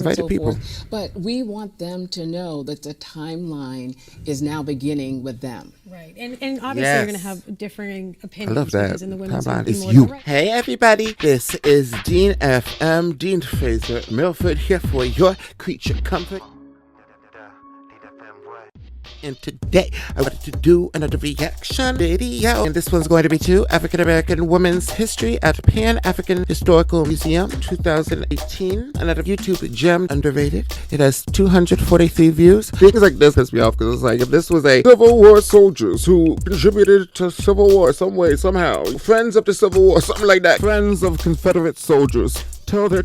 and so forth. But we want them to know that the timeline is now beginning with them. Right, and obviously you're going to have differing opinions. I love that. Because in the women's Timeline is more you. direct. Hey everybody, this is Dean FM, Dean Fraser Milford here for your creature comfort. And today I wanted to do another reaction video, and this one's going to be to African American Women's History at Pan African Historical Museum 2018. Another YouTube gem, underrated. It has 243 views. Things like this piss me off because it's like, if this was a Civil War soldiers who contributed to Civil War some way, somehow, friends of the Civil War, something like that, friends of Confederate soldiers, tell their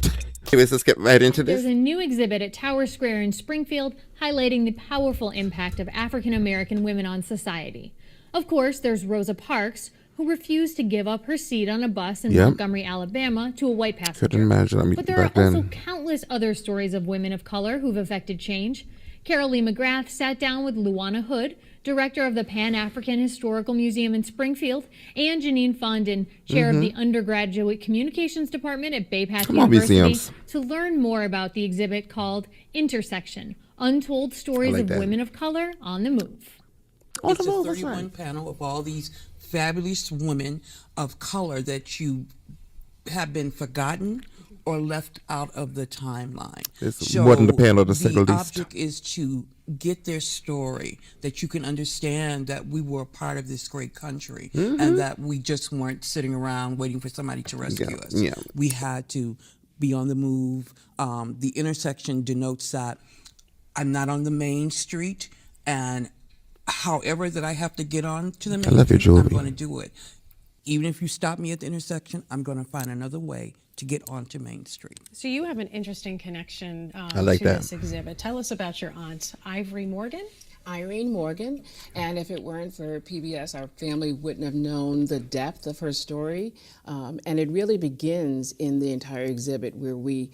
anyways, let's get right into this. There's a new exhibit at Tower Square in Springfield highlighting the powerful impact of African American women on society. Of course, there's Rosa Parks, who refused to give up her seat on a bus in Montgomery, Alabama to a white passenger. Couldn't imagine. I mean, but there are also countless other stories of women of color who've affected change. Carol Lee McGrath sat down with Luana Hood, director of the Pan-African Historical Museum in Springfield, and Janine Fondon, chair of the Undergraduate Communications Department at Bay Path University, to learn more about the exhibit called Intersection, Untold Stories of Women of Color on the Move. It's a 31 panel of all these fabulous women of color that you have been forgotten or left out of the timeline. It's more than the panel, to say the least. The object is to get their story, that you can understand that we were a part of this great country and that we just weren't sitting around waiting for somebody to rescue us. We had to be on the move. The intersection denotes that I'm not on the main street, and however that I have to get on to the main street, I'm going to do it. Even if you stop me at the intersection, I'm going to find another way to get onto Main Street. So you have an interesting connection I like to that. this exhibit. Tell us about your aunt, Ivory Morgan. Irene Morgan, and if it weren't for PBS, our family wouldn't have known the depth of her story. And it really begins in the entire exhibit where we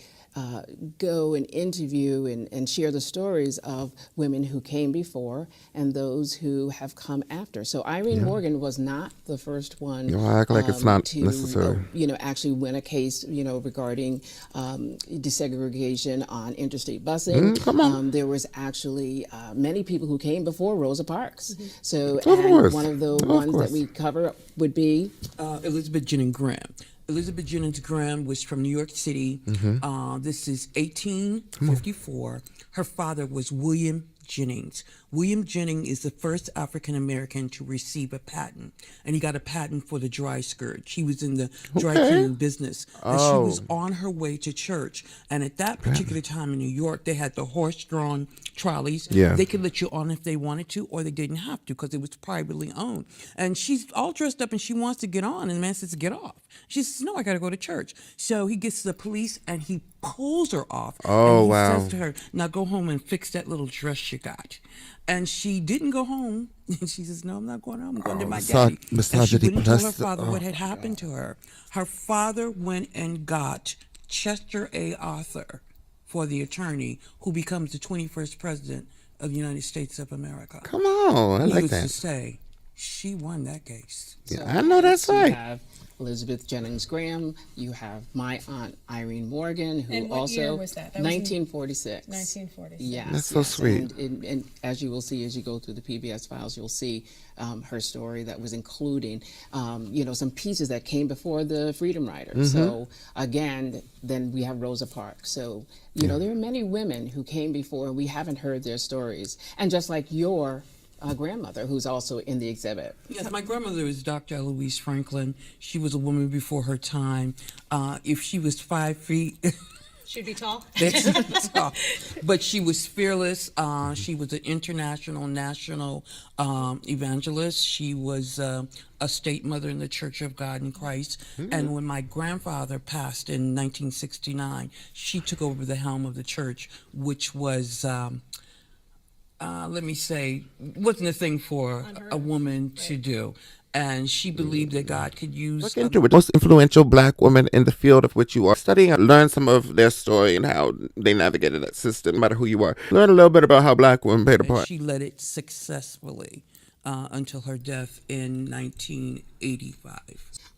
go and interview and share the stories of women who came before and those who have come after. So Irene Morgan was not the first one act like it's not to necessary. Actually win a case regarding desegregation on interstate busing. There was actually many people who came before Rosa Parks. So and one of the ones that we cover would be Elizabeth Jennings Graham. Elizabeth Jennings Graham was from New York City. This is 1854. Her father was William Jennings. William Jennings is the first African American to receive a patent, and he got a patent for the dry skirt. She was in the dry cleaning business, and she was on her way to church. And at that particular time in New York, they had the horse-drawn trolleys. They could let you on if they wanted to, or they didn't have to because it was privately owned. And she's all dressed up, and she wants to get on, and the man says, "Get off." She says, "No, I got to go to church." So he gets to the police, and he pulls her off. And he says to her, "Now go home and fix that little dress you got." And she didn't go home. And she says, "No, I'm not going home. I'm going to my daddy." And she wouldn't tell her father what had happened to her. Her father went and got Chester A. Arthur for the attorney who becomes the 21st president of the United States of America. Come on, I like that. He used to say, she won that case. So I know that's right. You have Elizabeth Jennings Graham. You have my aunt Irene Morgan, who And what also year was that? That was 1946. 1946. Yes, that's so sweet. And as you will see as you go through the PBS files, you'll see her story that was including, some pieces that came before the Freedom Riders. So again, then we have Rosa Parks. So there are many women who came before, and we haven't heard their stories. And just like your grandmother, who's also in the exhibit. Yes, my grandmother is Dr. Eloise Franklin. She was a woman before her time. If she was 5 feet... She'd be tall. That's tall. But she was fearless. She was an international, national evangelist. She was a state mother in the Church of God in Christ. And when my grandfather passed in 1969, she took over the helm of the church, which was... let me say, wasn't a thing for a woman to do. And she believed that God could use... Look into it. Most influential black women in the field of which you are studying. Learn some of their story and how they navigated that system, no matter who you are. Learn a little bit about how black women played a part. She led it successfully. until her death in 1985.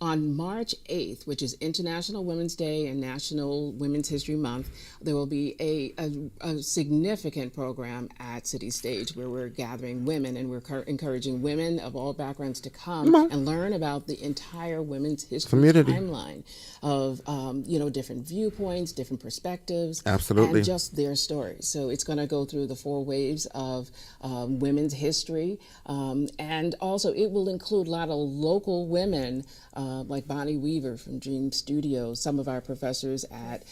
On March 8th, which is International Women's Day and National Women's History Month, there will be a significant program at City Stage where we're gathering women and we're encouraging women of all backgrounds to come and learn about the entire women's history Community. timeline of different viewpoints, different perspectives, Absolutely. and just their stories. So it's going to go through the 4 waves of women's history, and also it will include a lot of local women. Like Bonnie Weaver from Dream Studios, some of our professors at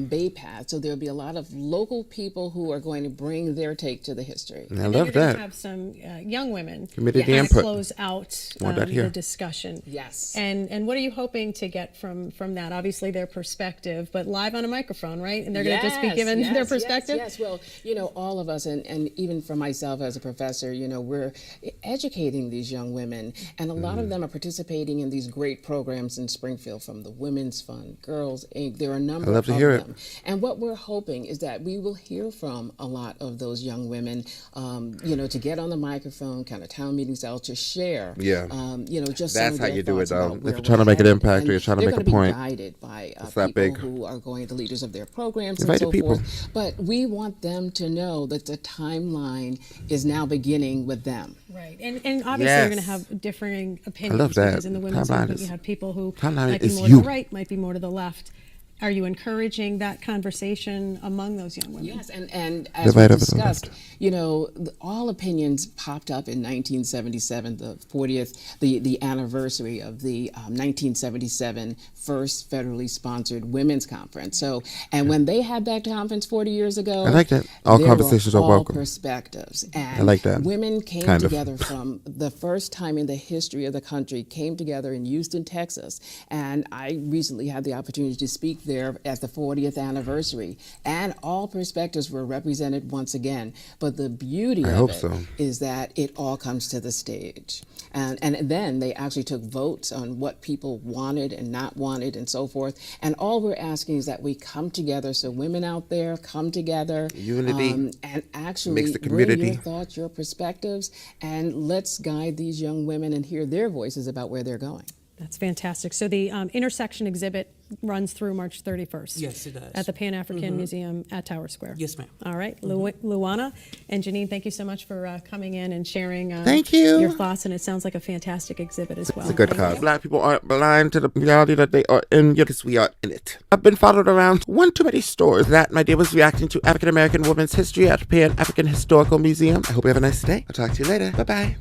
Bay Path. So there'll be a lot of local people who are going to bring their take to the history. I And love you're going that. to have some young women Community kind of input. close out Want that here. the discussion. Yes. And what are you hoping to get from that? Obviously, their perspective, but live on a microphone, right? And they're going to just be given their perspective? Yes. Well, all of us, and even for myself as a professor, we're educating these young women, and a lot of them are participating in these great programs in Springfield, from the Women's Fund, Girls Inc. There are a number love to of hear it. them. And what we're hoping is that we will hear from a lot of those young women, to get on the microphone, kind of town meeting style, to share. Yeah. Just That's some of how their you do it, thoughts though. about If where you're we're trying to make an headed. impact or And you're trying to they're make a gonna point. be guided by It's that people big. who are going, the leaders of their programs Invite the and so people. forth. But we want them to know that the timeline is now beginning with them. Right. And obviously, you're going to Yes. have differing opinions. love that. Because in the women's Timeline movement, is- you have people who timeline might be is more you. to the right, might be more to the left. Are you encouraging that conversation among those young women? Yes, and as we right over to the discussed, all opinions popped up in 1977, the 40th, the anniversary of the 1977 first federally sponsored women's conference. So, and when they had that conference 40 years ago, I like that. All there conversations were are all welcome. perspectives, and like that. women came Kind of. together from the first time in the history of the country, came together in Houston, Texas, and I recently had the opportunity to speak there at the 40th anniversary, and all perspectives were represented once again. But the beauty I of hope it so. is that it all comes to the stage. And then they actually took votes on what people wanted and not wanted and so forth. And all we're asking is that we come together. So women out there, come together. Unity and actually makes the bring community. your thoughts, your perspectives, and let's guide these young women and hear their voices about where they're going. That's fantastic. So the intersection exhibit runs through March 31st. Yes, it does. At the Pan-African Museum at Tower Square. Yes, ma'am. All right. Luana and Janine, thank you so much for coming in and sharing Thank you. your thoughts. And it sounds like a fantastic exhibit as well. It's a good cause. Black people aren't blind to the reality that they are in, because we are in it. I've been followed around one too many stores. That, my dear, was reacting to African American women's history at Pan African Historical Museum. I hope you have a nice day. I'll talk to you later. Bye-bye.